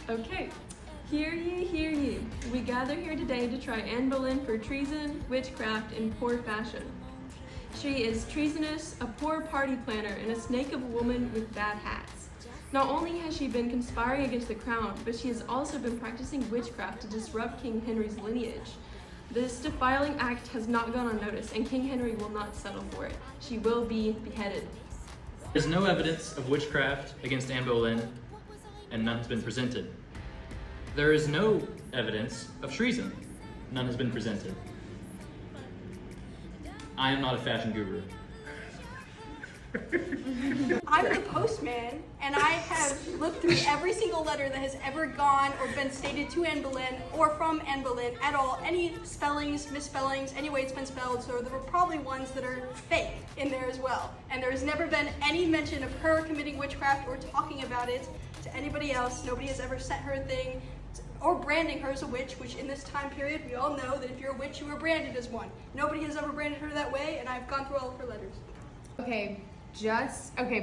Okay. Hear ye, hear ye. We gather here today to try Anne Boleyn for treason, witchcraft, and poor fashion. She is treasonous, a poor party planner, and a snake of a woman with bad hats. Not only has she been conspiring against the crown, but she has also been practicing witchcraft to disrupt King Henry's lineage. This defiling act has not gone unnoticed, and King Henry will not settle for it. She will be beheaded. There's no evidence of witchcraft against Anne Boleyn, and none has been presented. There is no evidence of treason. None has been presented. I am not a fashion guru. I'm the postman, and I have looked through every single letter that has ever gone or been stated to Anne Boleyn or from Anne Boleyn at all. Any spellings, misspellings, any way it's been spelled, so there were probably ones that are fake in there as well. And there has never been any mention of her committing witchcraft or talking about it to anybody else. Nobody has ever sent her a thing or branding her as a witch, which in this time period, we all know that if you're a witch, you are branded as one. Nobody has ever branded her that way, and I've gone through all of her letters.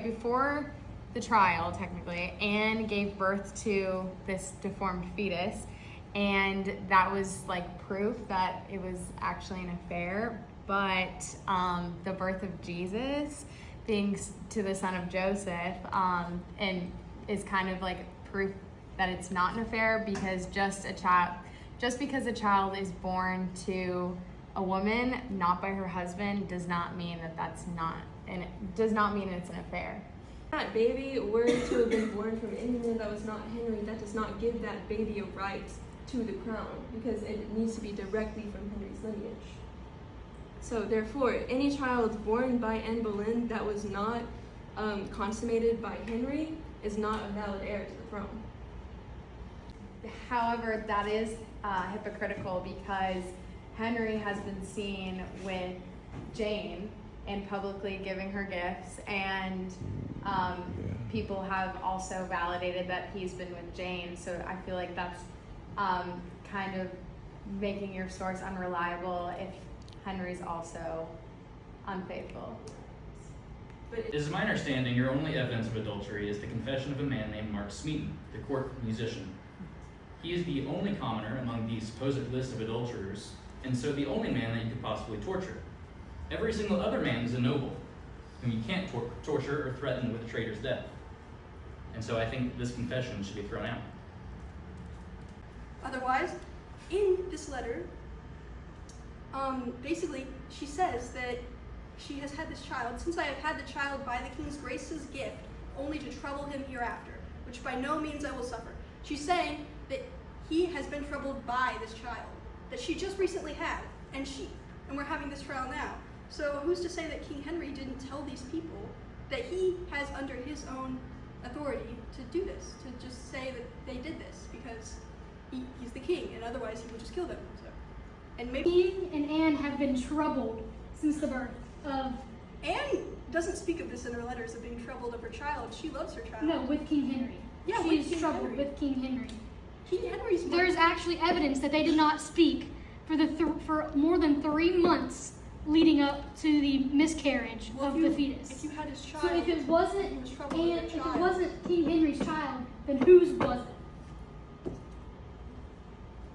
Before the trial, technically, Anne gave birth to this deformed fetus, and that was like proof that it was actually an affair. But the birth of Jesus being to the son of Joseph, and is kind of like proof that it's not an affair, because just because a child is born to a woman, not by her husband, does not mean does not mean it's an affair. That baby were to have been born from any man that was not Henry, that does not give that baby a right to the crown, because it needs to be directly from Henry's lineage. So therefore, any child born by Anne Boleyn that was not consummated by Henry is not a valid heir to the throne. However, that is hypocritical, because Henry has been seen with Jane and publicly giving her gifts, and people have also validated that he's been with Jane. So I feel like that's kind of making your source unreliable if Henry's also unfaithful. It is my understanding your only evidence of adultery is the confession of a man named Mark Smeaton, the court musician. He is the only commoner among the supposed list of adulterers, and so the only man that you could possibly torture. Every single other man is a noble, whom you can't torture or threaten with a traitor's death. And so I think this confession should be thrown out. Otherwise, in this letter, basically, she says that she has had this child, since I have had the child by the king's grace's gift, only to trouble him hereafter, which by no means I will suffer. She's saying that he has been troubled by this child, that she just recently had, and we're having this trial now. So who's to say that King Henry didn't tell these people that he has under his own authority to do this, to just say that they did this because he's the king, and otherwise he would just kill them. So, and maybe He and Anne have been troubled since the birth of... Anne doesn't speak of this in her letters of being troubled of her child. She loves her child. No, with King Henry. Yeah, she with is King troubled Henry. with King Henry. King Henry's There is actually evidence that they did not speak for more than 3 months leading up to the miscarriage of the fetus. If you had his child, So if it wasn't he was troubled with Anne, your if it child. wasn't King Henry's child, then whose was it?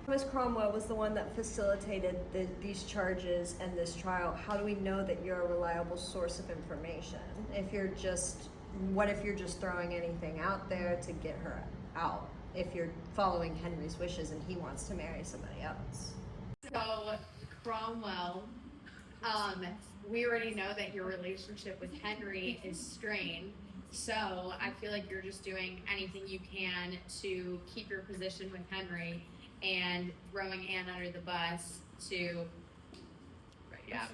Thomas Cromwell was the one that facilitated these charges and this trial. How do we know that you're a reliable source of information? What if you're just throwing anything out there to get her out? If you're following Henry's wishes and he wants to marry somebody else. So Cromwell, we already know that your relationship with Henry is strained. So I feel like you're just doing anything you can to keep your position with Henry and throwing Anne under the bus to,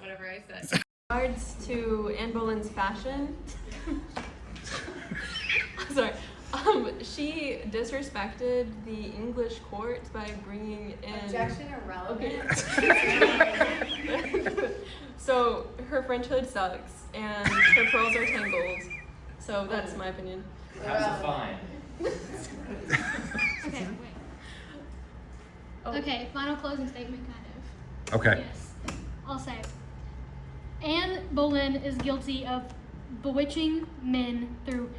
whatever I said. In regards to Anne Boleyn's fashion, sorry, she disrespected the English court by bringing in... Objection irrelevant. Okay. So her French hood sucks, and her pearls are tangled. So that's my opinion. How's it fine? Okay, wait. Oh. Okay, final closing statement, kind of. Okay. Yes, I'll say. Anne Boleyn is guilty of bewitching men through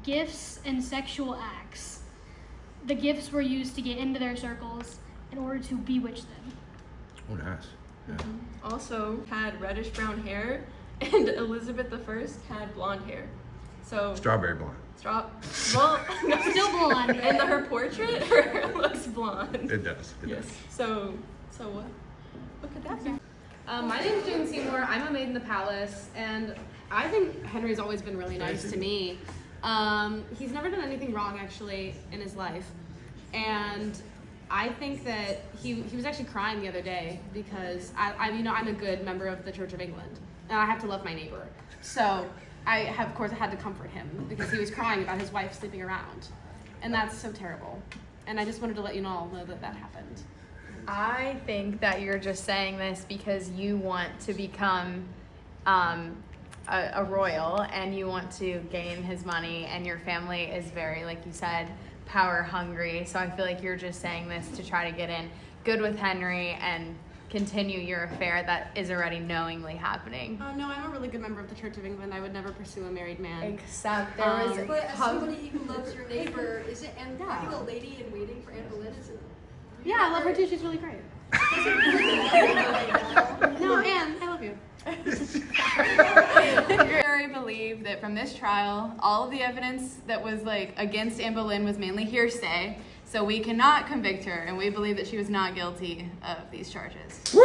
gifts and sexual acts. the gifts were used to get into their circles in order to bewitch them. Oh, nice. Yeah. Also had reddish brown hair, and Elizabeth I had blonde hair. So Strawberry blonde. well, no, Still blonde. in her portrait, her hair looks blonde. It does. It Yes. does. So what could that be? My name's June Seymour. I'm a maid in the palace, and I think Henry's always been really nice to me. He's never done anything wrong, actually, in his life. And I think that he was actually crying the other day because I'm a good member of the Church of England, and I have to love my neighbor. So of course, I had to comfort him because he was crying about his wife sleeping around, and that's so terrible. And I just wanted to let you all know that happened. I think that you're just saying this because you want to become a royal and you want to gain his money, and your family is very, like you said, power hungry. So I feel like you're just saying this to try to get in good with Henry and continue your affair that is already knowingly happening. Oh no, I'm a really good member of the Church of England. I would never pursue a married man. Except there was But as somebody who loves your neighbor, is it and are you a lady in waiting for Anne Boleyn? Is it? Yeah, I love her too. She's really great. No, Anne, I love you. I believe that from this trial, all of the evidence that was against Anne Boleyn was mainly hearsay, so we cannot convict her, and we believe that she was not guilty of these charges. Woo!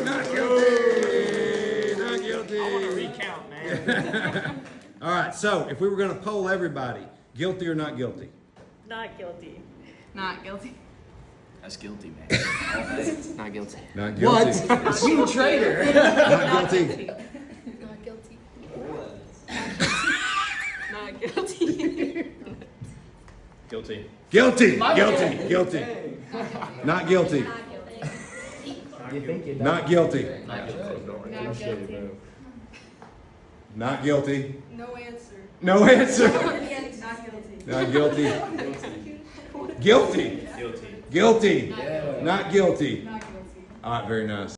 Not guilty! Not guilty! I want to recount, man. All right, so if we were going to poll everybody, guilty or not guilty? Not guilty. Not guilty. That's guilty, man. Not guilty. Not guilty. What? You traitor. Not guilty. Not guilty. Not guilty. Guilty. Guilty. Guilty. Guilty. Not guilty. You think you Not guilty. Not guilty. Not guilty. No answer. No answer. Again, not guilty. Not guilty. Guilty. Guilty. Guilty. Not guilty. All right, very nice.